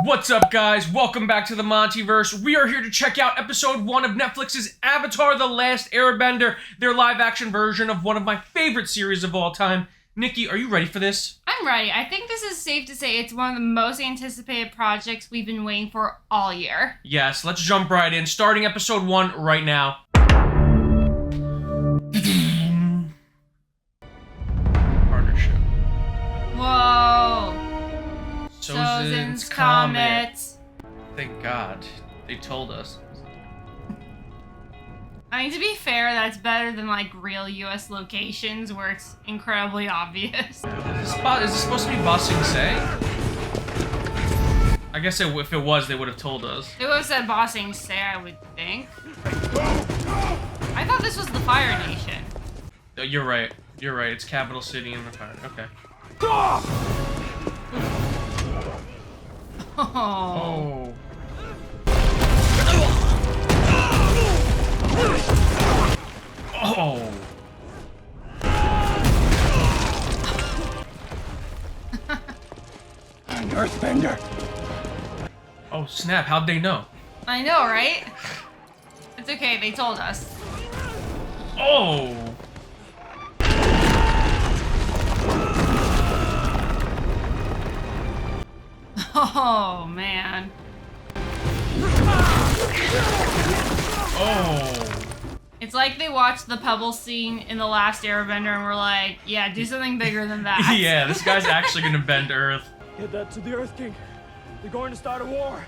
What's up, guys? Welcome back to the MontyVerse. We are here to check out episode 1 of Netflix's Avatar The Last Airbender, their live-action version of one of my favorite series of all time. Nikki, are you ready for this? I'm ready. I think this is safe to say it's one of the most anticipated projects we've been waiting for all year. Yes, let's jump right in, starting episode 1 right now. Partnership. Whoa! Sozin's Comet. Thank God. They told us. I mean, to be fair, that's better than, like, real US locations where it's incredibly obvious. Is this supposed to be Ba Sing Se? I guess if it was, they would have told us. They would have said Ba Sing Se, I would think. I thought this was the Fire Nation. Oh, you're right. You're right. It's Capital City in the Fire. Okay. Oh. Oh. An earthbender. Oh snap! How'd they know? I know, right? It's okay. They told us. Oh. Oh man. Oh. It's like they watched the Pebble scene in The Last Airbender and were like, yeah, do something bigger than that. Yeah, this guy's actually gonna bend Earth. Get that to the Earth King. They're going to start a war.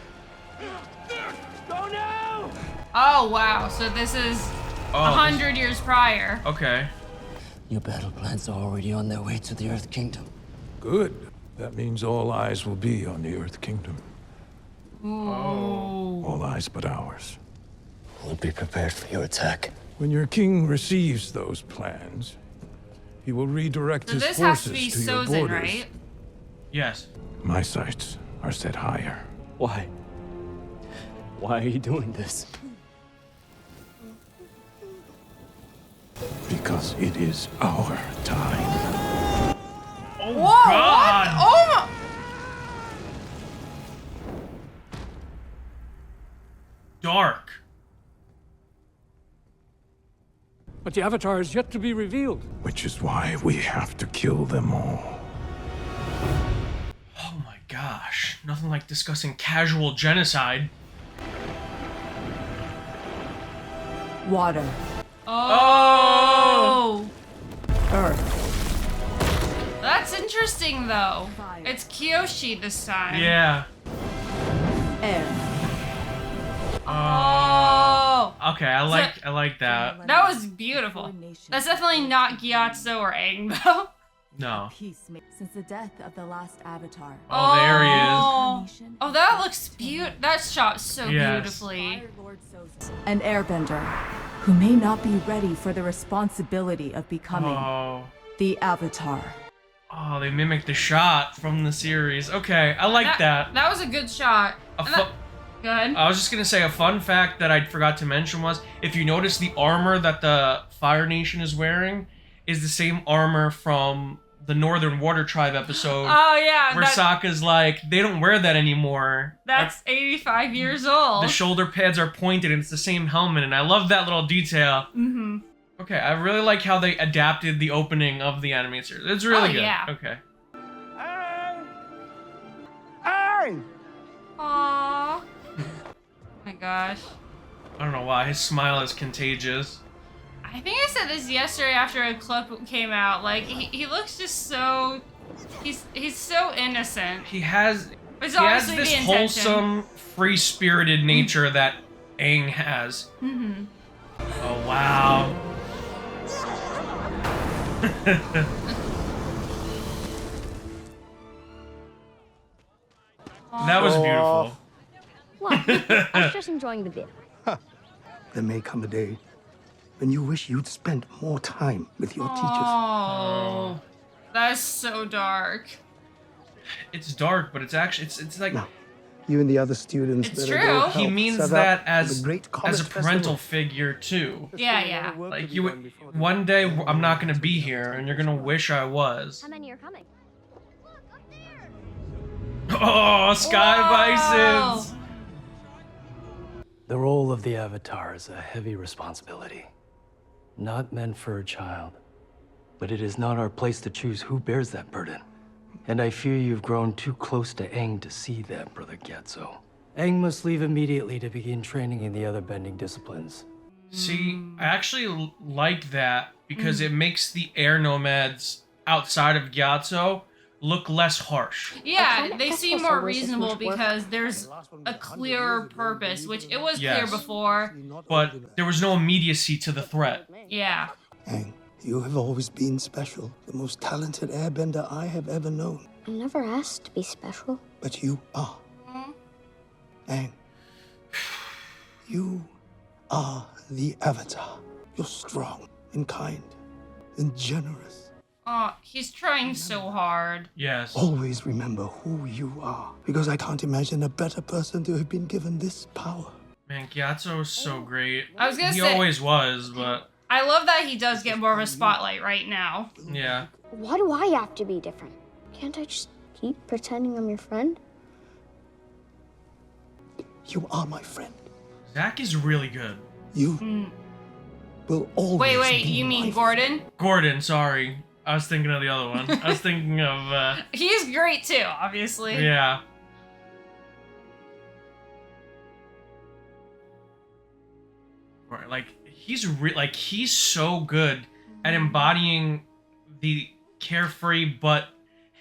Go now! Oh wow, so this is 100 years prior. Okay. Your battle plans are already on their way to the Earth Kingdom. Good. That means all eyes will be on the Earth Kingdom. Ooh. All eyes but ours. We'll be prepared for your attack. When your king receives those plans, he will redirect So his this has to forces be to your Sozin, borders. right? Yes. My sights are set higher. Why? Why are you doing this? Because it is our time. Oh Whoa! God! What? Oh my! Dark. But the Avatar is yet to be revealed. Which is why we have to kill them all. Oh my gosh! Nothing like discussing casual genocide. Water, Oh! earth, That's interesting though. Fire. It's Kyoshi this time. Yeah. air. Oh! Okay, I like that. That was beautiful. That's definitely not Gyatso or Aang though. No. Peacemaker. Since the death of the last Avatar. Oh, there he is. Oh, oh that looks beautiful. That's shot so Yes. beautifully. Fire Lord Sozin, an airbender who may not be ready for the responsibility of becoming Oh. the Avatar. Oh, they mimicked the shot from the series. Okay, I like that. That was a good shot. A And that- Good. I was just gonna say a fun fact that I forgot to mention was if you notice the armor that the Fire Nation is wearing is the same armor from the Northern Water Tribe episode Oh yeah, where Sokka's like, they don't wear that anymore. that's 85 years old. The shoulder pads are pointed and it's the same helmet, and I love that little detail. Mm-hmm. Okay, I really like how they adapted the opening of the anime series. It's really Oh, good. yeah. Okay. Aang! Aang! Aww. Oh my gosh. I don't know why his smile is contagious. I think I said this yesterday after a clip came out. Like he looks just so he's so innocent. He has It's he has obviously this the intention. wholesome, free-spirited nature that Aang has. Mm-hmm. Oh wow. That was beautiful. Well, I was just enjoying the view. There may come a day when you wish you'd spent more time with your teachers. Oh, that's so dark. It's dark, but it's actually it's like Now, you and the other students It's better true. go he help means set that up as the great Comet a Festival. parental figure too. Yeah, yeah. Like you, one day I'm not gonna be here, and you're gonna wish I was. How many are coming? Oh, sky Whoa. bisons. The role of the Avatar is a heavy responsibility. Not meant for a child. But it is not our place to choose who bears that burden. And I fear you've grown too close to Aang to see that, Brother Gyatso. Aang must leave immediately to begin training in the other bending disciplines. See, I actually like that because it makes the air nomads outside of Gyatso look less harsh. Yeah, they seem more reasonable because there's a clearer purpose, which it was clear Yes. before. But there was no immediacy to the threat. Yeah. Aang, you have always been special. The most talented airbender I have ever known. I never asked to be special. But you are. Aang, you are the Avatar. You're strong and kind and generous. Oh, he's trying so hard. Yes. Always remember who you are, because I can't imagine a better person to have been given this power. Man, Gyatso is so great. I was gonna he say- always was, but I love that he does get more of a spotlight right now. yeah. Why do I have to be different? Can't I just keep pretending I'm your friend? You are my friend. Zach is really good. You will always Wait, be you my mean friend. Gordon? Gordon, sorry. I was thinking of the other one. I was thinking of, He's great too, obviously. yeah. Right, like, he's so good at embodying the carefree but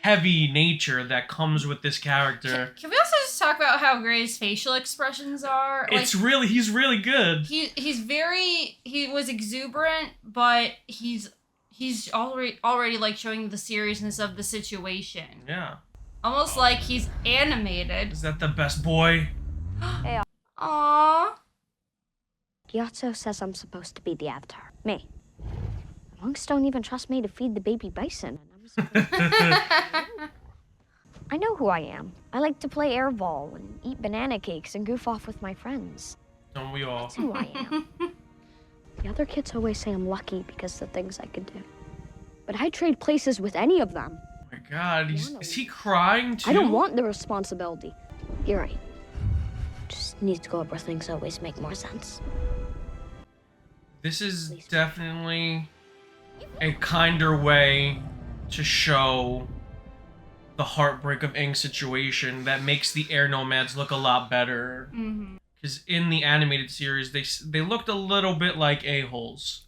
heavy nature that comes with this character. Can we also just talk about how great his facial expressions are? He's really good. He was exuberant, but he's already like showing the seriousness of the situation. Yeah. Almost like he's animated. Is that the best boy? Aww. Gyatso says I'm supposed to be the Avatar. Me. Monks don't even trust me to feed the baby bison. And I'm supposed I know who I am. I like to play airball and eat banana cakes and goof off with my friends. Don't we all? That's who I am. The other kids always say I'm lucky because of the things I could do. But I'd trade places with any of them. Oh my god, is he crying too? I don't want the responsibility. You're right. Just need to go up where things always make more sense. This is definitely a kinder way to show the heartbreak of Aang's situation that makes the air nomads look a lot better. Because in the animated series, they looked a little bit like a-holes.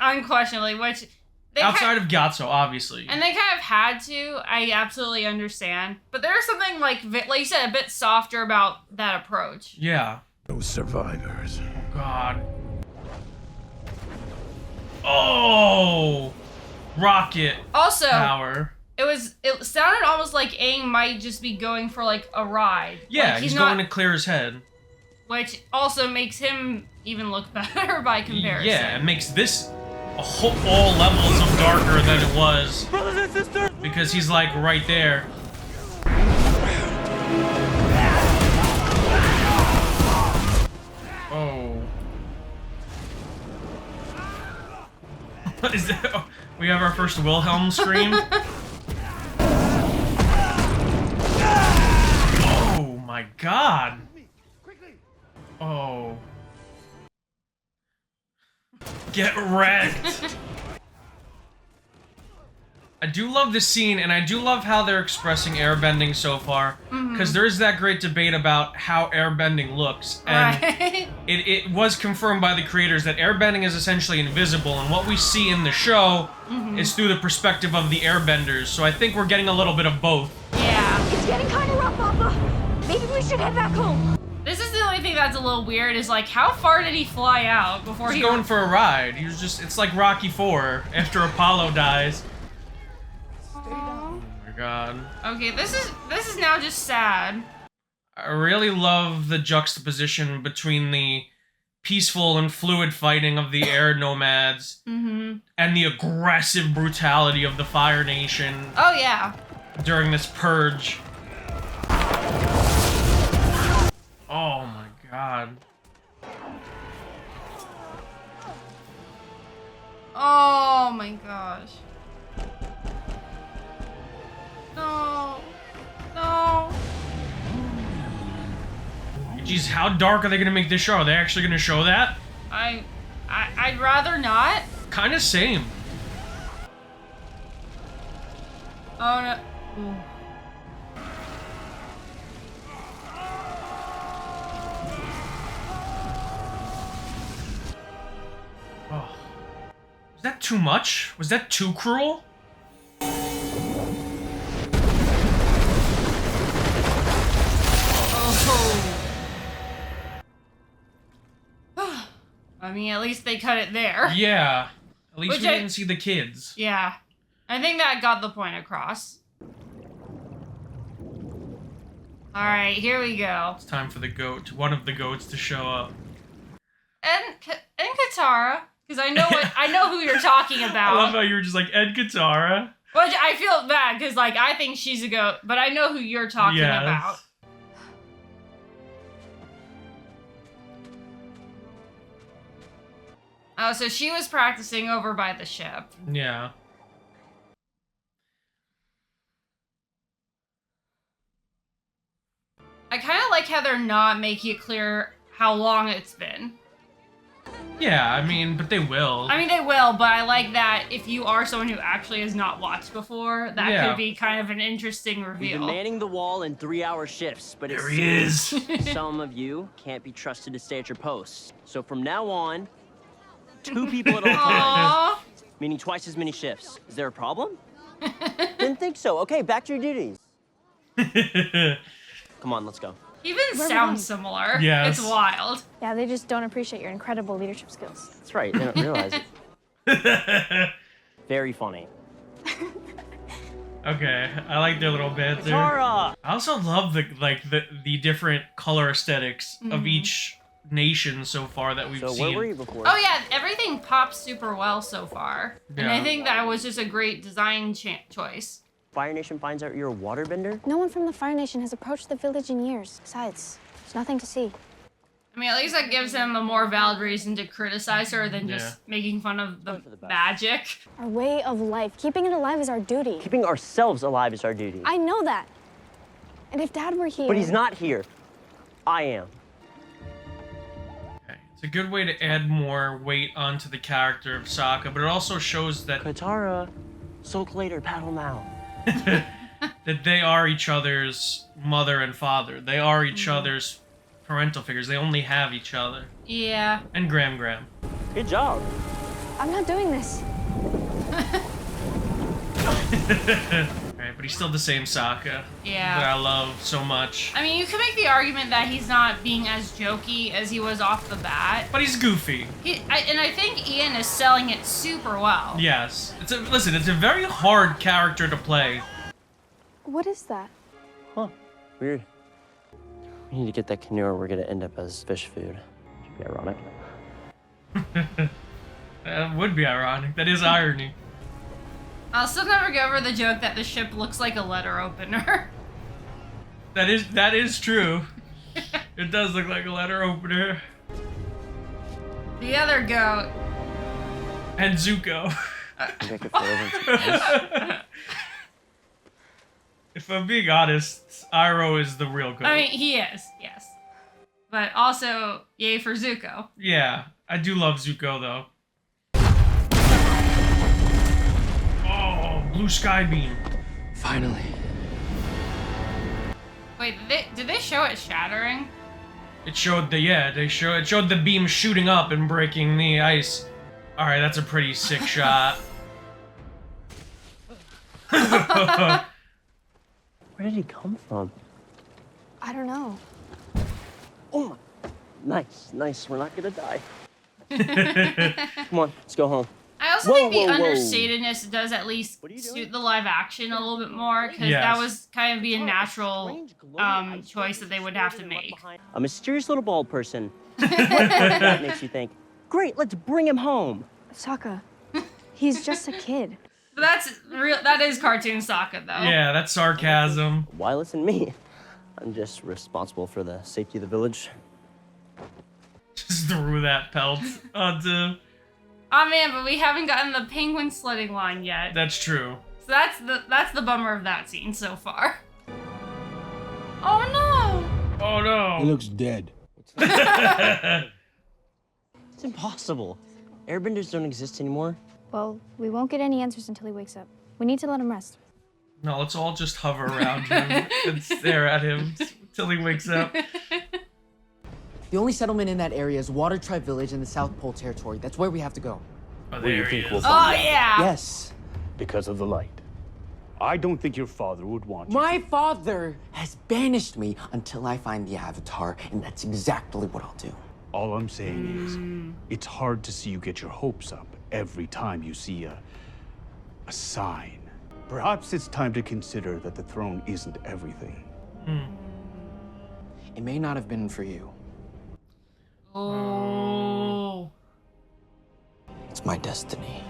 Unquestionably, which they Outside of Gyatso, obviously. and they kind of had to. I absolutely understand, but there's something like you said, a bit softer about that approach. Yeah. No survivors. God. Oh! Rocket Also, power. it sounded almost like Aang might just be going for like a ride. Yeah, Like, he's not, going to clear his head. which also makes him even look better by comparison. Yeah, it makes this all levels of darker than it was. Brothers and sisters! Because he's like right there. Oh. Is that, oh, we have our first Wilhelm scream. Oh my god. Oh. Get wrecked. I do love this scene, and I do love how they're expressing airbending so far, because there is that great debate about how airbending looks, and Right. it was confirmed by the creators that airbending is essentially invisible, and what we see in the show is through the perspective of the airbenders, so I think we're getting a little bit of both. Yeah. It's getting kind of rough, Papa. Maybe we should head back home. This is the only thing that's a little weird is like how far did he fly out before He's he going for a ride. He was just, it's like Rocky IV after Apollo dies. Oh my god. Okay, this is now just sad. I really love the juxtaposition between the peaceful and fluid fighting of the air nomads and the aggressive brutality of the Fire Nation Oh yeah. during this purge. Oh my god. Oh my gosh. No. No. Geez, how dark are they gonna make this show? Are they actually gonna show that? I'd rather not. Kinda same. Oh no. Ooh. Oh. Was that too much? Was that too cruel? Oh. I mean, at least they cut it there. Yeah. At least Which we didn't see the kids. Yeah. I think that got the point across. Alright, here we go. It's time for the goat, one of the goats, to show up. And Katara, because I know who you're talking I love about. how you were just like, Ed Katara. Which I feel bad, because like I think she's a goat, but I know who you're talking Yes. about. Oh, so she was practicing over by the ship. Yeah. I kind of like how they're not making it clear how long it's been. Yeah, I mean, but they will. I mean, they will, but I like that if you are someone who actually has not watched before, that Yeah. could be kind of an interesting We've reveal. been manning the wall in 3-hour shifts, but There it he seems is. some of you can't be trusted to stay at your posts. So from now on, 2 people at all times, Aww. meaning twice as many shifts. Is there a problem? Didn't think so. Okay, back to your duties. Come on, let's go. Even sounds similar. Yes. It's wild. Yeah, they just don't appreciate your incredible leadership skills. That's right. They don't realize it. Very funny. Okay, I like their little bit there. Katara! I also love the different color aesthetics of each nation so far that we've So seen. where were you before? Oh yeah, everything pops super well so far. And I Yeah. think that was just a great design choice. Fire Nation finds out you're a waterbender? No one from the Fire Nation has approached the village in years. Besides, there's nothing to see. I mean, at least that gives him a more valid reason to criticize her than Yeah. just making fun of the For the best. magic. Our way of life, keeping it alive is our duty. Keeping ourselves alive is our duty. I know that. And if Dad were here... But he's not here. I am. Okay. It's a good way to add more weight onto the character of Sokka, but it also shows that Katara, soak later, paddle now. that they are each other's mother and father. They are each other's parental figures. They only have each other. Yeah. And Graham. Good job. I'm not doing this. Alright, but he's still the same Sokka. Yeah. That I love so much. I mean, you could make the argument that he's not being as jokey as he was off the bat. But he's goofy. And I think Ian is selling it super well. Yes. Listen, it's a very hard character to play. What is that? Huh. Weird. We need to get that canoe or we're gonna end up as fish food. Should be ironic. That would be ironic. That is irony. I'll still never get over the joke that the ship looks like a letter opener. That is true. It does look like a letter opener. The other goat. And Zuko. Make it flavor. If I'm being honest, Iroh is the real goat. I mean, he is, yes. But also, yay for Zuko. Yeah, I do love Zuko though. Oh, blue sky beam. Finally. Wait, did they show it shattering? It showed it showed the beam shooting up and breaking the ice. All right, that's a pretty sick shot. Where did he come from? I don't know. Oh my. Nice. We're not gonna die. Come on, let's go home. I also Whoa, think the whoa, whoa. understatedness does at least What are you suit doing? the live action a little bit more, because Yes. that was kind of be a natural Strange glowing ice choice that they would have to make. A mysterious little bald person. That makes you think, great, let's bring him home. Sokka, he's just a kid. But that's real. That is cartoon Sokka, though. Yeah, that's sarcasm. Why listen to me? I'm just responsible for the safety of the village. Just threw that pelt onto. Oh man, but we haven't gotten the penguin sledding line yet. That's true. So that's the bummer of that scene so far. Oh no! Oh no. He looks dead. roads. It's impossible. Airbenders don't exist anymore. Well, we won't get any answers until he wakes up. We need to let him rest. No, let's all just hover around him and stare at him till he wakes up. The only settlement in that area is Water Tribe Village in the South Pole Territory. That's where we have to go. Oh, Where do you there he think we'll is. find Oh, yeah. Yes. Because of the light. I don't think your father would want you. My father has banished me until I find the Avatar, and that's exactly what I'll do. All I'm saying is, it's hard to see you get your hopes up every time you see a sign. Perhaps it's time to consider that the throne isn't everything. It may not have been for you. Oh. It's my destiny.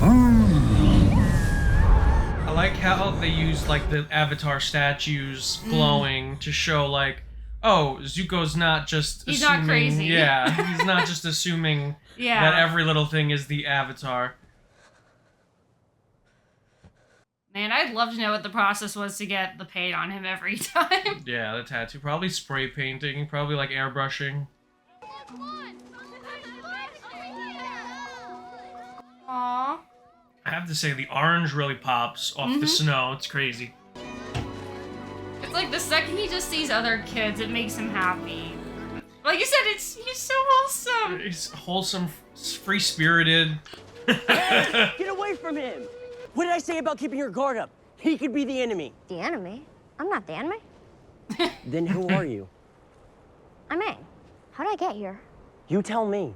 I like how they use like the Avatar statues glowing to show like, oh, Zuko's not just He's assuming, not crazy. Yeah, he's not just assuming that every little thing is the Avatar. Man, I'd love to know what the process was to get the paint on him every time. Yeah, the tattoo. Probably spray painting, probably like airbrushing. Aww. I have to say, the orange really pops off the snow. It's crazy. It's like the second he just sees other kids, it makes him happy. Like you said, he's so wholesome. He's wholesome, free-spirited. Hey, get away from him! What did I say about keeping your guard up? He could be the enemy. The enemy? I'm not the enemy. Then who are you? I'm Aang. How'd I get here? You tell me.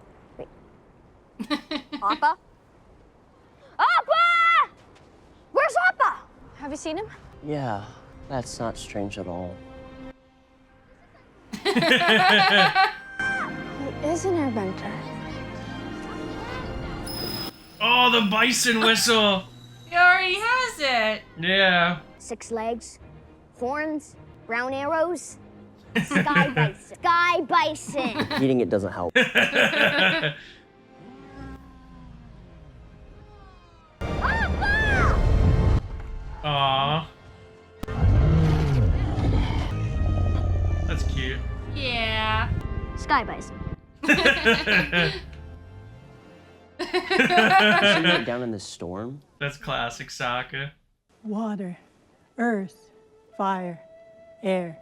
Appa? Appa! Where's Appa? Have you seen him? Yeah, that's not strange at all. He is an airbender. Oh, the bison whistle! He already has it. Yeah. 6 legs, horns, brown arrows, sky bison. Sky bison. Eating it doesn't help. Aww. That's cute. Yeah. Sky bison. Isn't it down in the storm? That's classic Sokka. Water, earth, fire, air.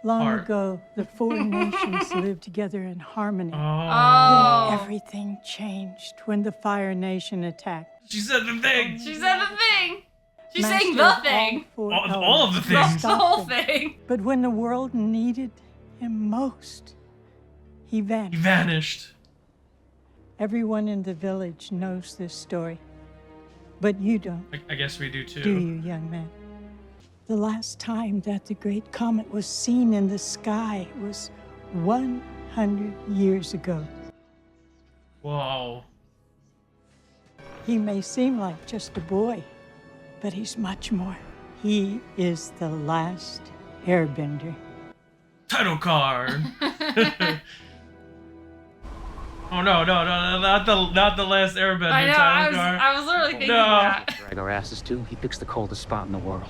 Long Heart. ago, the 4 nations lived together in harmony. Oh. Then everything changed when the Fire Nation attacked. She said the thing! She said the thing. She's Master saying of the thing. All of the elements things. The whole stopped them. thing. But when the world needed him most, he vanished. He vanished. Everyone in the village knows this story. But you don't, I guess we do too. do you, young man? The last time that the great comet was seen in the sky was 100 years ago. Whoa. He may seem like just a boy, but he's much more. He is the last airbender. Title card. Oh no, not the last Airbender I know, title card. I was literally thinking No. that. Drag our asses to. He picks the coldest spot in the world.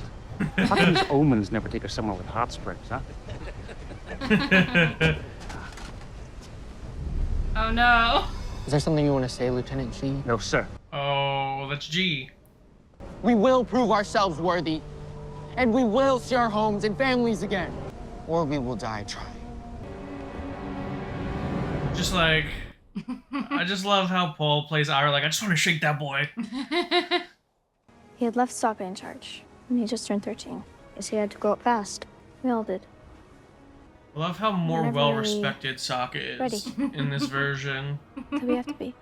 How come these omens never take us somewhere with hot springs, huh? Oh no. Is there something you want to say, Lieutenant G? No, sir. Oh, that's G. We will prove ourselves worthy, and we will see our homes and families again, or we will die trying. Just like, I just love how Paul plays Iroh. Like, I just want to shake that boy. He had left Sokka in charge, and he just turned 13. Guess he had to grow up fast. We all did. I love how more Never well-respected Sokka is ready. in this version. So we have to be.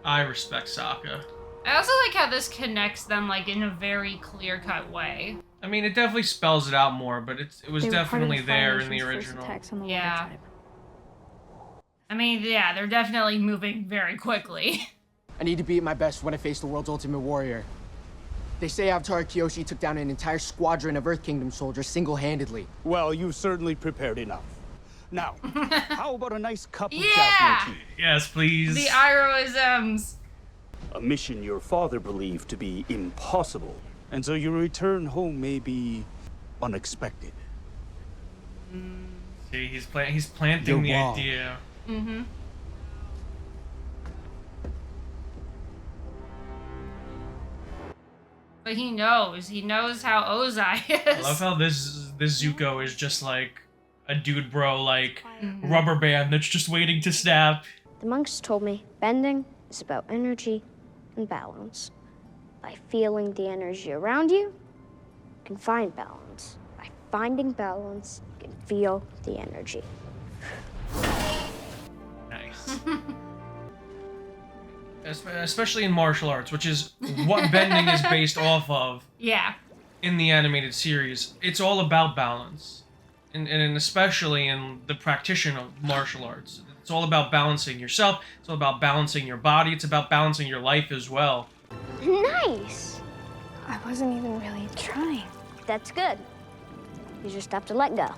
I respect Sokka. I also like how this connects them like in a very clear-cut way. I mean, it definitely spells it out more, but it was They were part of definitely the Fire there in the Nation's first original. attacks on the Yeah. Water Tribe. I mean, yeah, they're definitely moving very quickly. I need to be at my best when I face the world's ultimate warrior. They say Avatar Kyoshi took down an entire squadron of Earth Kingdom soldiers single-handedly. Well, you've certainly prepared enough. Now, how about a nice cup of Yeah! jasmine tea? Yes, please. The Irohisms. A mission your father believed to be impossible, and so your return home may be unexpected. See, he's planting the wrong. idea. Mm-hmm. But he knows. He knows how Ozai is. I love how this Zuko is just like a dude bro, like rubber band that's just waiting to snap. The monks told me bending is about energy and balance. By feeling the energy around you, you can find balance. By finding balance, you can feel the energy. Nice. Especially in martial arts, which is what bending is based off of. Yeah. In the animated series, it's all about balance, and especially in the practitioner of martial arts, it's all about balancing yourself. It's all about balancing your body. It's about balancing your life as well. Nice. I wasn't even really trying. That's good. You just have to let go.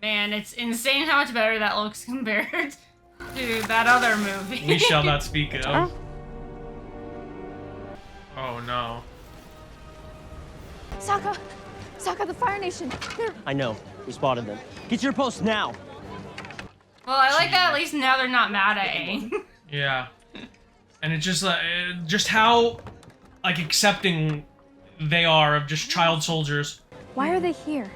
Man, it's insane how much better that looks compared to that other movie. We shall not speak of. Oh no. Sokka! Sokka, the Fire Nation! They're... I know. We spotted them. Get to your post now! Well, I like that at least now they're not mad at Aang. Yeah. And it's just how, like, accepting they are of just child soldiers. Why are they here?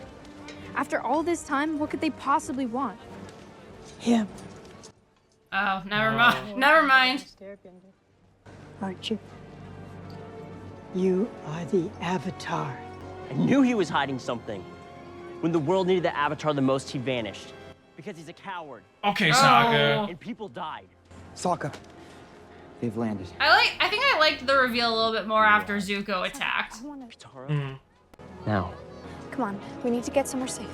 After all this time, what could they possibly want? Him, Oh, never mind. Never mind. aren't you? You are the Avatar. I knew he was hiding something. When the world needed the Avatar the most, he vanished. Because he's a coward. Okay, Sokka. And people died. Sokka, they've landed. I think I liked the reveal a little bit more after Zuko attacked. Mm. Now. Come on, we need to get somewhere safe.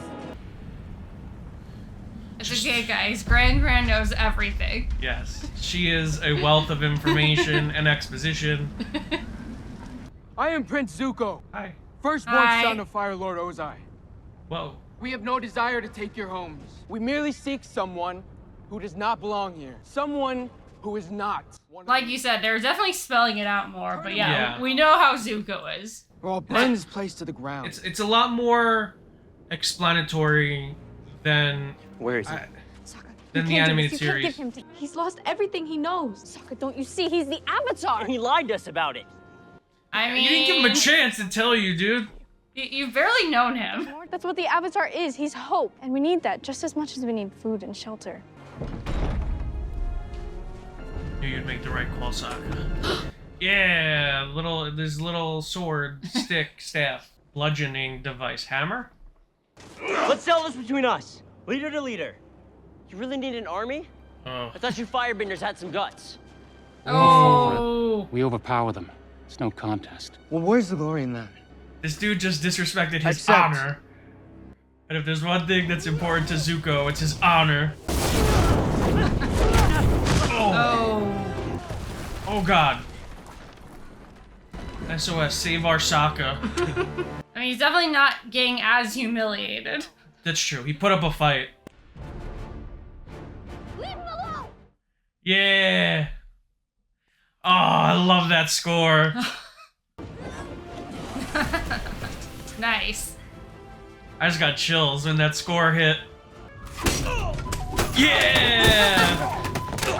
It's okay, guys. Gran knows everything. Yes, she is a wealth of information and exposition. I am Prince Zuko. Hi. Firstborn Hi. son of Fire Lord Ozai. Whoa. We have no desire to take your homes. We merely seek someone who does not belong here. Someone who is not. Like you said, they're definitely spelling it out more, but yeah, Yeah. we know how Zuko is. Well, burn this place to the ground. It's a lot more explanatory than Where is he? Than the animated series. He's lost everything he knows. Sokka, don't you see? He's the Avatar. And he lied to us about it. I mean, You didn't give him a chance to tell you, dude. You've barely known him. That's what the Avatar is. He's hope. And we need that just as much as we need food and shelter. Knew you'd make the right call, Sokka. Yeah, this little sword, stick, staff, bludgeoning device, hammer. Let's settle this between us. Leader to leader. You really need an army? Oh. I thought you firebenders had some guts. Oh. We overpower them. It's no contest. Well, where's the glory in that? This dude just disrespected his Accept. honor. And if there's one thing that's important to Zuko, it's his honor. Oh. Oh god. SOS, save our Sokka. I mean, he's definitely not getting as humiliated. That's true. He put up a fight. Leave him alone! Yeah. Oh, I love that score. Nice. I just got chills when that score hit. Yeah!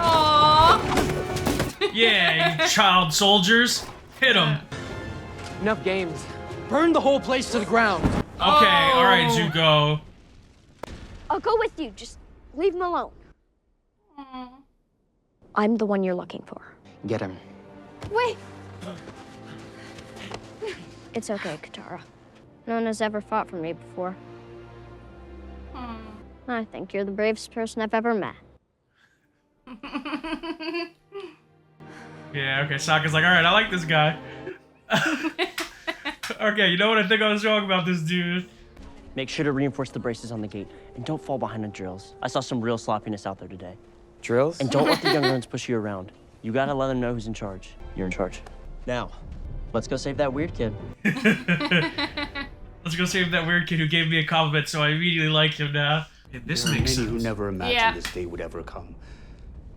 Aww. Yeah, you child soldiers. Hit them. Enough games. Burn the whole place to the ground. Okay, alright, Zuko. I'll go with you. Just leave him alone. I'm the one you're looking for. Get him. Wait! It's okay, Katara. No one has ever fought for me before. I think you're the bravest person I've ever met. Yeah, okay, Sokka's like, alright, I like this guy. Okay, you know what I think I was wrong about this dude? Make sure to reinforce the braces on the gate. And don't fall behind on drills. I saw some real sloppiness out there today. Drills? And don't let the young ones push you around. You gotta let them know who's in charge. You're in charge. Now, let's go save that weird kid. Let's go save that weird kid who gave me a compliment, so I immediately like him now. Yeah, this There are makes many sense. who never imagined Yeah. this day would ever come.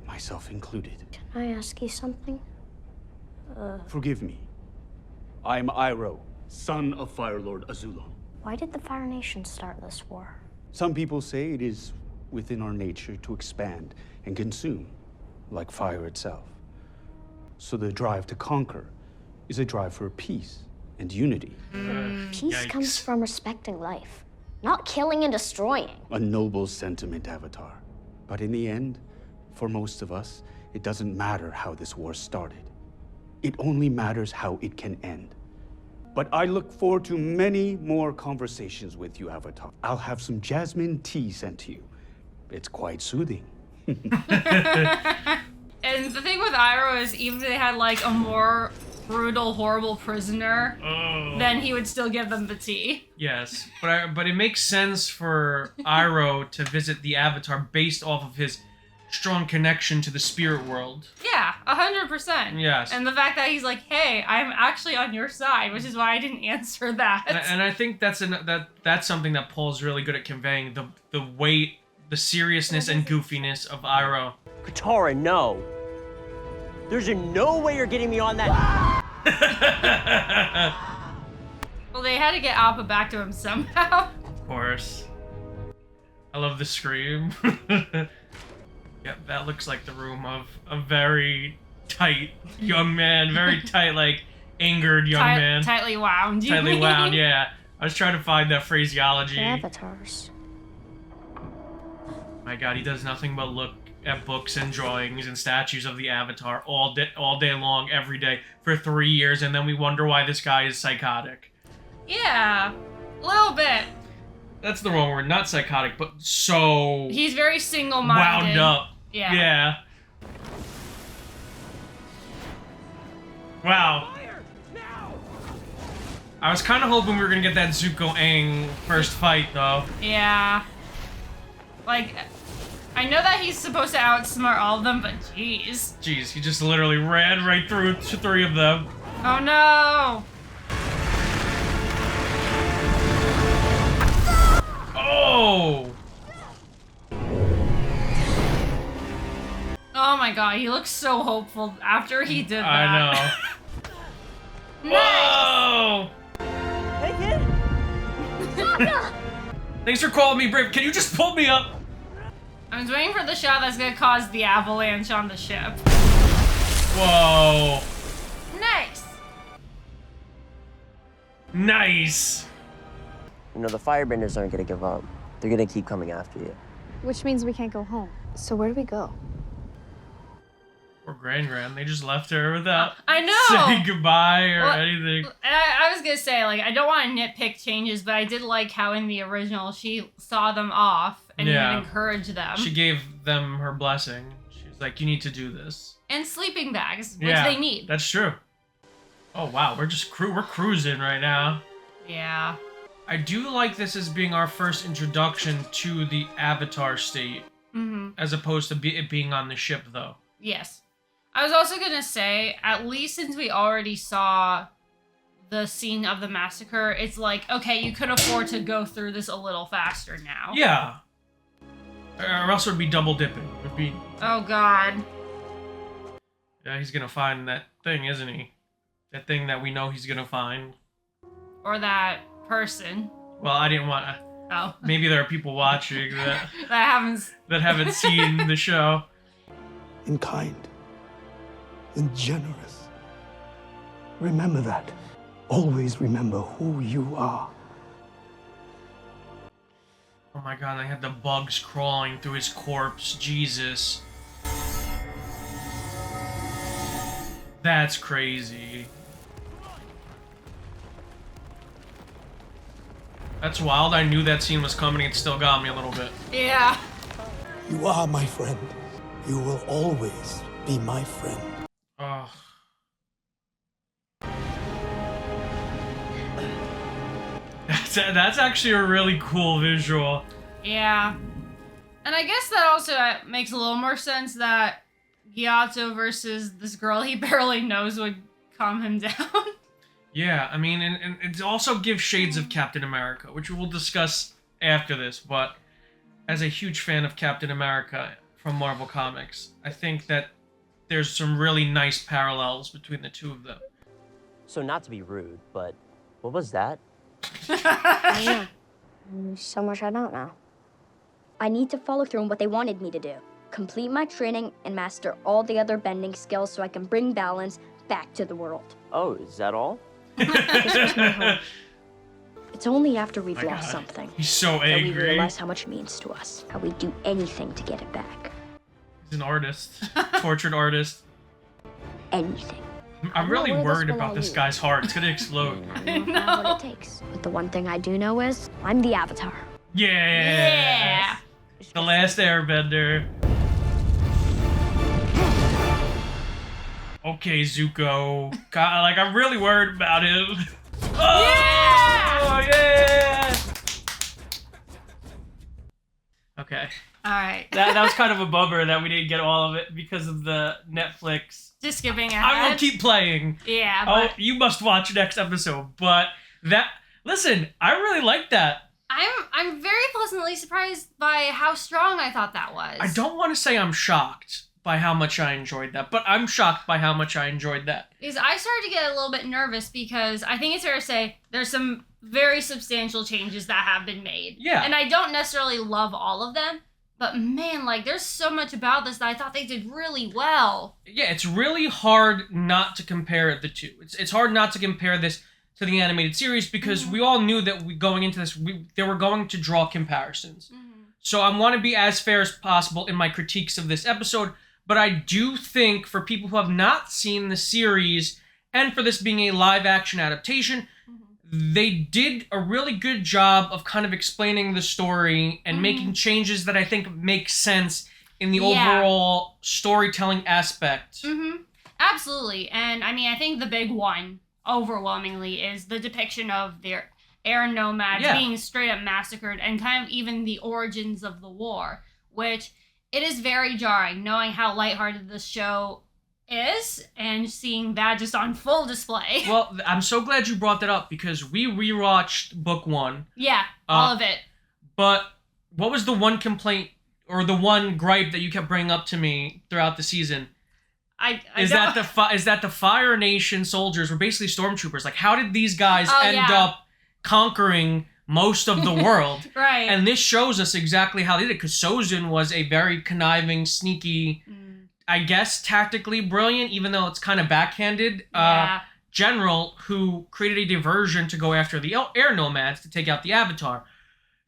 Myself included. Can I ask you something? Forgive me. I am Iroh, son of Fire Lord Azulon. Why did the Fire Nation start this war? Some people say it is within our nature to expand and consume, like fire itself. So the drive to conquer is a drive for peace and unity. Peace comes from respecting life, not killing and destroying. A noble sentiment, Avatar. But in the end, for most of us, it doesn't matter how this war started. It only matters how it can end. But I look forward to many more conversations with you, Avatar. I'll have some jasmine tea sent to you. It's quite soothing. And the thing with Iroh is, even if they had like a more brutal, horrible prisoner, then he would still give them the tea. Yes, but it makes sense for Iroh to visit the Avatar based off of his strong connection to the spirit world. Yeah, 100%. Yes. And the fact that he's like, hey, I'm actually on your side, which is why I didn't answer that. And I think that's something that Paul's really good at conveying, the weight, the seriousness and goofiness of Iroh. Katara, no. There's no way you're getting me on that. Well, they had to get Appa back to him somehow. Of course. I love the scream. Yep, that looks like the room of a very tight young man. Very tight, like, angered young man. Tightly wound. Tightly wound, yeah. I was trying to find that phraseology. Avatars. My god, he does nothing but look at books and drawings and statues of the Avatar all day long, every day, for 3 years, and then we wonder why this guy is psychotic. Yeah, a little bit. That's the wrong word, not psychotic, but so... He's very single-minded. Wound up. Yeah. Yeah. Wow. I was kind of hoping we were going to get that Zuko Aang first fight, though. Yeah. Like, I know that he's supposed to outsmart all of them, but jeez. Jeez, he just literally ran right through 3 of them. Oh no! Oh! Oh my god, he looks so hopeful after he did that. I know. Whoa! Hey, kid! Sokka! Thanks for calling me brave. Can you just pull me up? I was waiting for the shot that's gonna cause the avalanche on the ship. Whoa. Nice! Nice! You know, the firebenders aren't gonna give up. They're gonna keep coming after you. Which means we can't go home. So where do we go? Poor Gran. They just left her without I know! saying goodbye or anything. And I was gonna say, like, I don't want to nitpick changes, but I did like how in the original she saw them off and even encouraged them. She gave them her blessing. She was like, you need to do this. And sleeping bags, which they need. That's true. Oh wow, we're cruising right now. Yeah. I do like this as being our first introduction to the Avatar state, as opposed to it being on the ship, though. Yes. I was also gonna say, at least since we already saw the scene of the massacre, it's like, okay, you could afford to go through this a little faster now. Yeah. Or else it would be double dipping. It would be... Oh god. Yeah, he's gonna find that thing, isn't he? That thing that we know he's gonna find. Or that person. Well, I didn't want to... Oh. Maybe there are people watching that... that haven't seen the show. And kind. And generous. Remember that. Always remember who you are. Oh my god, I had the bugs crawling through his corpse. Jesus. That's crazy. That's wild. I knew that scene was coming. It still got me a little bit. Yeah. You are my friend. You will always be my friend. Oh. That's actually a really cool visual. Yeah. And I guess that also makes a little more sense that Gyatso versus this girl he barely knows would calm him down. Yeah, I mean, and it also gives shades of Captain America, which we'll discuss after this, but as a huge fan of Captain America from Marvel Comics, I think that there's some really nice parallels between the two of them. So not to be rude, but what was that? I know. So much I don't know. I need to follow through on what they wanted me to do. Complete my training and master all the other bending skills so I can bring balance back to the world. Oh, is that all? This was my home. It's only after we've My lost God. something He's so that we angry. realize how much it means to us, how we'd do anything to get it back. He's an artist. Tortured artist. Anything. I'm really where this worried will about all this lead. guy's heart. It's gonna explode. I don't know what it takes. But the one thing I do know is I'm the Avatar. Yeah. The Last Airbender. Okay, Zuko. God, like, I'm really worried about him. Oh, yeah! Okay. Alright. That was kind of a bummer that we didn't get all of it because of the Netflix. Just skipping ahead. I will keep playing. Yeah, Oh, but you must watch next episode. But listen, I really like that. I'm very pleasantly surprised by how strong I thought that was. I don't want to say I'm shocked by how much I enjoyed that, but I'm shocked by how much I enjoyed that. Because I started to get a little bit nervous because I think it's fair to say there's some very substantial changes that have been made. Yeah. And I don't necessarily love all of them, but man, like, there's so much about this that I thought they did really well. Yeah, it's really hard not to compare the two. It's hard not to compare this to the animated series because we all knew that going into this, they were going to draw comparisons. So I want to be as fair as possible in my critiques of this episode, but I do think for people who have not seen the series, and for this being a live-action adaptation, they did a really good job of kind of explaining the story and making changes that I think make sense in the overall storytelling aspect. Absolutely. And I mean, I think the big one, overwhelmingly, is the depiction of their air nomads being straight up massacred and kind of even the origins of the war, which it is very jarring knowing how lighthearted this show is and seeing that just on full display. Well, I'm so glad you brought that up because we rewatched book one. Yeah, all of it. But what was the one complaint or the one gripe that you kept bringing up to me throughout the season? Is that the Fire Nation soldiers were basically stormtroopers? Like, how did these guys end up conquering most of the world? Right. And this shows us exactly how they did it, because Sozin was a very conniving, sneaky, I guess tactically brilliant, even though it's kind of backhanded, general who created a diversion to go after the air nomads to take out the Avatar.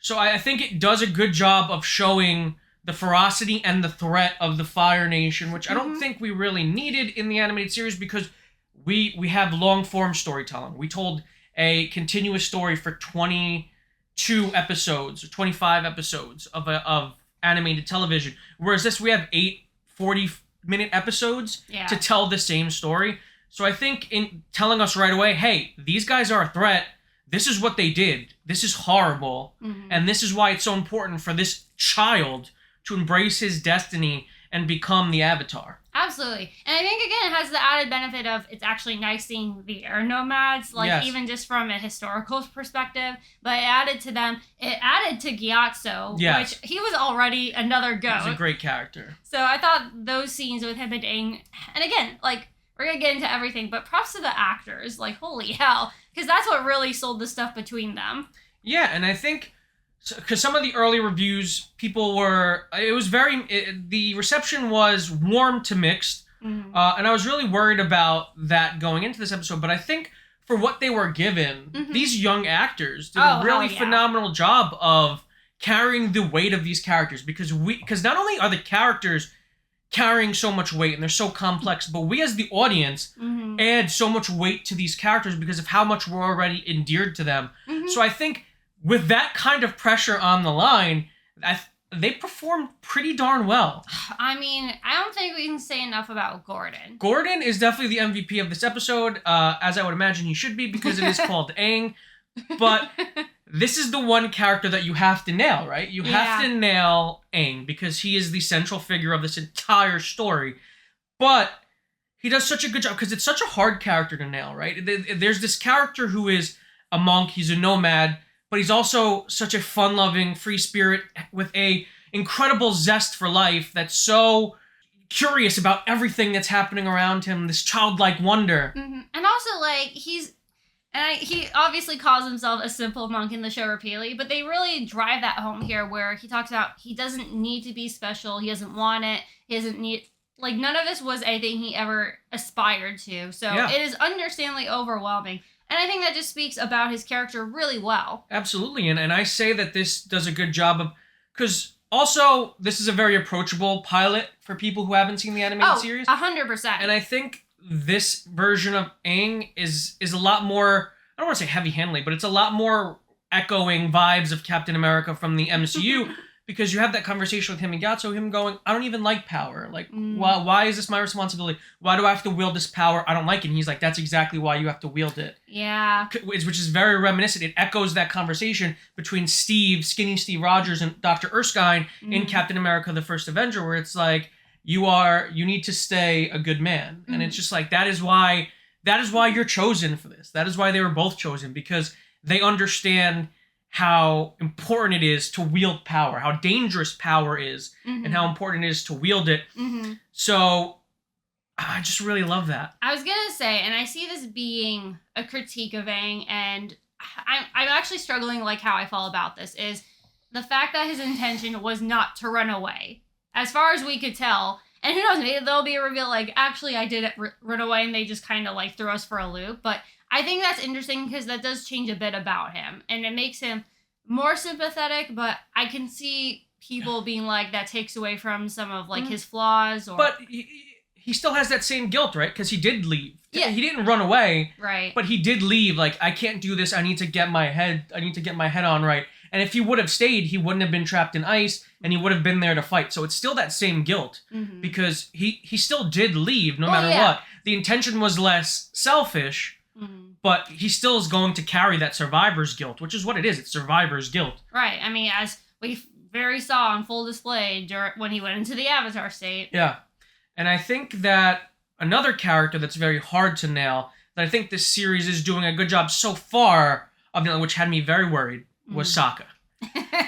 So I think it does a good job of showing the ferocity and the threat of the Fire Nation, which I don't think we really needed in the animated series because we have long-form storytelling. We told a continuous story for 22 episodes, 25 episodes of animated television, whereas this we have 8 40-minute episodes to tell the same story. So I think in telling us right away, hey, these guys are a threat. This is what they did. This is horrible. And this is why it's so important for this child to embrace his destiny and become the Avatar. Absolutely. And I think, again, it has the added benefit of it's actually nice seeing the air nomads, like, even just from a historical perspective. But it added to them, it added to Gyatso, which he was already another goat. He's a great character. So I thought those scenes with him and Aang, and again, like, we're going to get into everything, but props to the actors, like, holy hell, because that's what really sold the stuff between them. Yeah, and I think, because some of the early reviews, people were, the reception was warm to mixed, and I was really worried about that going into this episode, but I think for what they were given, these young actors did a really phenomenal job of carrying the weight of these characters, because not only are the characters carrying so much weight and they're so complex, but we as the audience add so much weight to these characters because of how much we're already endeared to them. So I think with that kind of pressure on the line, they performed pretty darn well. I mean, I don't think we can say enough about Gordon. Gordon is definitely the MVP of this episode, as I would imagine he should be, because it is called Aang. But this is the one character that you have to nail, right? You have to nail Aang, because he is the central figure of this entire story. But he does such a good job, because it's such a hard character to nail, right? There's this character who is a monk, he's a nomad, but he's also such a fun-loving, free spirit with a incredible zest for life that's so curious about everything that's happening around him, this childlike wonder. And also, like, he's And he obviously calls himself a simple monk in the show repeatedly, but they really drive that home here where he talks about he doesn't need to be special. He doesn't want it. He doesn't need... Like, none of this was anything he ever aspired to. So it is understandably overwhelming. And I think that just speaks about his character really well. Absolutely. And I say that this does a good job of... Because also, this is a very approachable pilot for people who haven't seen the animated series. 100%. And I think this version of Aang is a lot more... I don't want to say heavy-handedly, but it's a lot more echoing vibes of Captain America from the MCU. Because you have that conversation with him and Gyatso, him going, I don't even like power. Like, why is this my responsibility? Why do I have to wield this power? I don't like it. And he's like, that's exactly why you have to wield it. Yeah. Which is very reminiscent. It echoes that conversation between Skinny Steve Rogers and Dr. Erskine in Captain America, the First Avenger, where it's like, you need to stay a good man. And it's just like, that is why you're chosen for this. That is why they were both chosen, because they understand how important it is to wield power, how dangerous power is, and how important it is to wield it. So I just really love that. I was going to say, and I see this being a critique of Aang, and I'm actually struggling like how I feel about this, is the fact that his intention was not to run away. As far as we could tell, and who knows, maybe there'll be a reveal like, actually I did run away, and they just kind of like threw us for a loop, but I think that's interesting because that does change a bit about him, and it makes him more sympathetic, but I can see people being like, that takes away from some of like his flaws. But he still has that same guilt, right? Because he did leave. Yeah. He didn't run away. Right. But he did leave. Like, I can't do this. I need to get my head on right. And if he would have stayed, he wouldn't have been trapped in ice, and he would have been there to fight. So it's still that same guilt, because he still did leave no matter what. The intention was less selfish, but he still is going to carry that survivor's guilt, which is what it is. It's survivor's guilt. Right. I mean, as we very saw on full display when he went into the Avatar state. Yeah. And I think that another character that's very hard to nail, that I think this series is doing a good job so far of nailing, which had me very worried, was Sokka.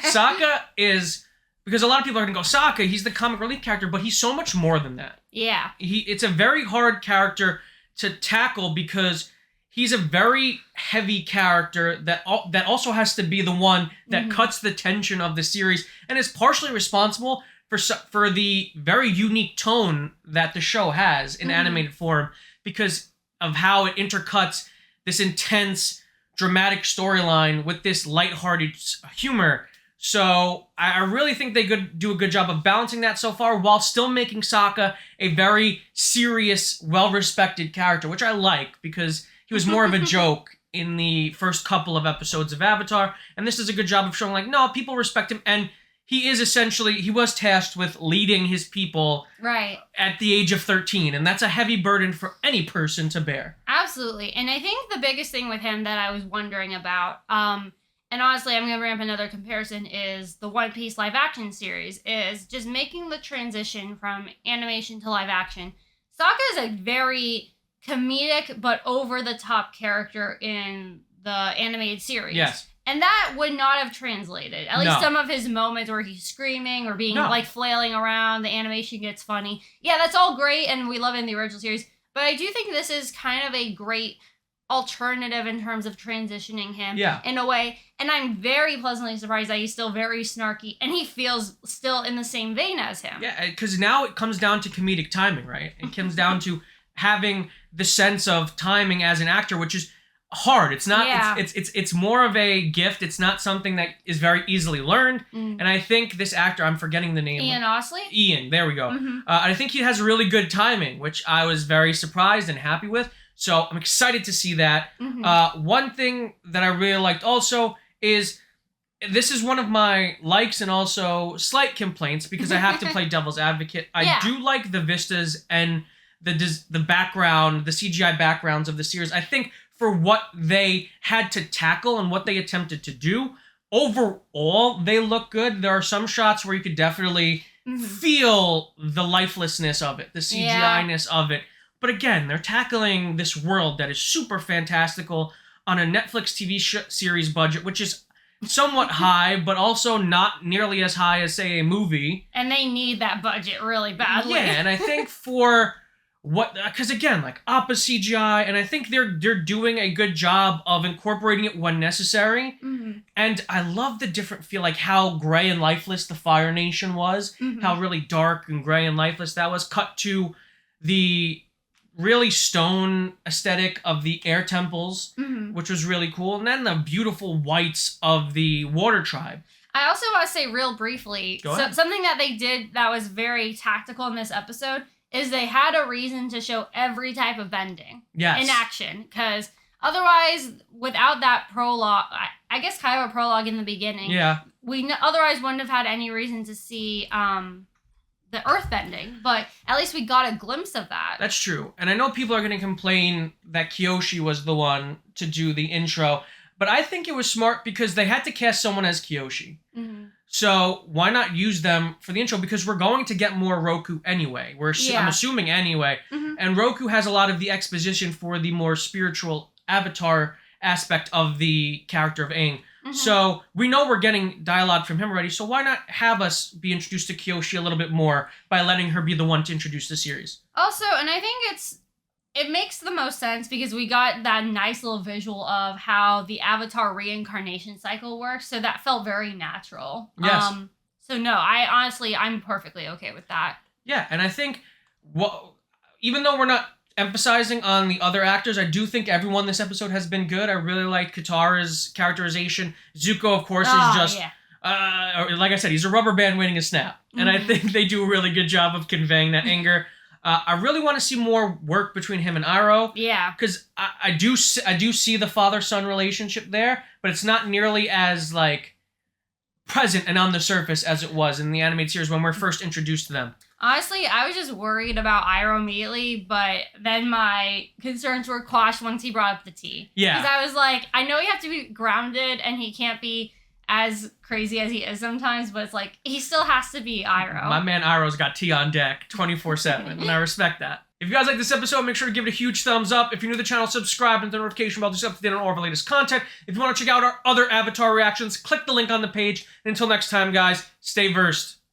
Sokka is, because a lot of people are going to go, Sokka, he's the comic relief character, but he's so much more than that. Yeah. It's a very hard character to tackle because he's a very heavy character that also has to be the one that cuts the tension of the series and is partially responsible for the very unique tone that the show has in animated form because of how it intercuts this intense, dramatic storyline with this lighthearted humor. So I really think they could do a good job of balancing that so far while still making Sokka a very serious, well-respected character, which I like because he was more of a joke in the first couple of episodes of Avatar, and this is a good job of showing, like, no, people respect him, and he was tasked with leading his people at the age of 13, and that's a heavy burden for any person to bear. Absolutely, and I think the biggest thing with him that I was wondering about, and honestly, I'm going to bring up another comparison, is the One Piece live-action series, is just making the transition from animation to live-action. Sokka is a very comedic but over-the-top character in the animated series. Yes. And that would not have translated. At least some of his moments where he's screaming or being, like, flailing around, the animation gets funny. Yeah, that's all great, and we love it in the original series. But I do think this is kind of a great alternative in terms of transitioning him in a way. And I'm very pleasantly surprised that he's still very snarky, and he feels still in the same vein as him. Yeah, because now it comes down to comedic timing, right? It comes down to having the sense of timing as an actor, which is hard. It's not. It's more of a gift. It's not something that is very easily learned. And I think this actor, I'm forgetting the name. Ian Osley? Ian, there we go. I think he has really good timing, which I was very surprised and happy with. So I'm excited to see that. One thing that I really liked also is, this is one of my likes and also slight complaints because I have to play devil's advocate. I do like the vistas and the background, the CGI backgrounds of the series. I think for what they had to tackle and what they attempted to do, overall, they look good. There are some shots where you could definitely feel the lifelessness of it, the CGI-ness of it. But again, they're tackling this world that is super fantastical on a Netflix TV series budget, which is somewhat high, but also not nearly as high as, say, a movie. And they need that budget really badly. Yeah, and I think for because again, like Appa CGI, and I think they're doing a good job of incorporating it when necessary. Mm-hmm. And I love the different feel, like how gray and lifeless the Fire Nation was, Mhm. how really dark and gray and lifeless that was, cut to the really stone aesthetic of the air temples, Mhm. which was really cool, and then the beautiful whites of the water tribe. I also want to say real briefly, Go ahead. something that they did that was very tactical in this episode is they had a reason to show every type of bending Yes. in action. Because otherwise, without that prologue, I guess kind of a prologue in the beginning, Yeah. we otherwise wouldn't have had any reason to see the earth bending. But at least we got a glimpse of that. That's true. And I know people are going to complain that Kyoshi was the one to do the intro, but I think it was smart because they had to cast someone as Kyoshi. Mhm. So why not use them for the intro? Because we're going to get more Roku anyway. I'm Yeah. assuming anyway. Mhm. And Roku has a lot of the exposition for the more spiritual avatar aspect of the character of Aang. Mhm. So we know we're getting dialogue from him already. So why not have us be introduced to Kyoshi a little bit more by letting her be the one to introduce the series? Also, and I think it makes the most sense because we got that nice little visual of how the Avatar reincarnation cycle works, so that felt very natural. Yes. So no, I'm perfectly okay with that. Yeah, and I think, even though we're not emphasizing on the other actors, I do think everyone this episode has been good. I really liked Katara's characterization. Zuko, of course, is just, like I said, he's a rubber band waiting to snap. And I Mhm. think they do a really good job of conveying that anger. I really want to see more work between him and Iroh. Yeah. Because I do see the father-son relationship there, but it's not nearly as, like, present and on the surface as it was in the animated series when we're first introduced to them. Honestly, I was just worried about Iroh immediately, but then my concerns were quashed once he brought up the tea. Yeah. Because I was like, I know you have to be grounded and he can't be as crazy as he is sometimes, but it's like, he still has to be Iroh. My man Iroh's got tea on deck 24/7, and I respect that. If you guys like this episode, make sure to give it a huge thumbs up. If you're new to the channel, subscribe and the notification bell to stay up to date on all of our latest content. If you want to check out our other Avatar reactions, click the link on the page. And until next time, guys, stay versed.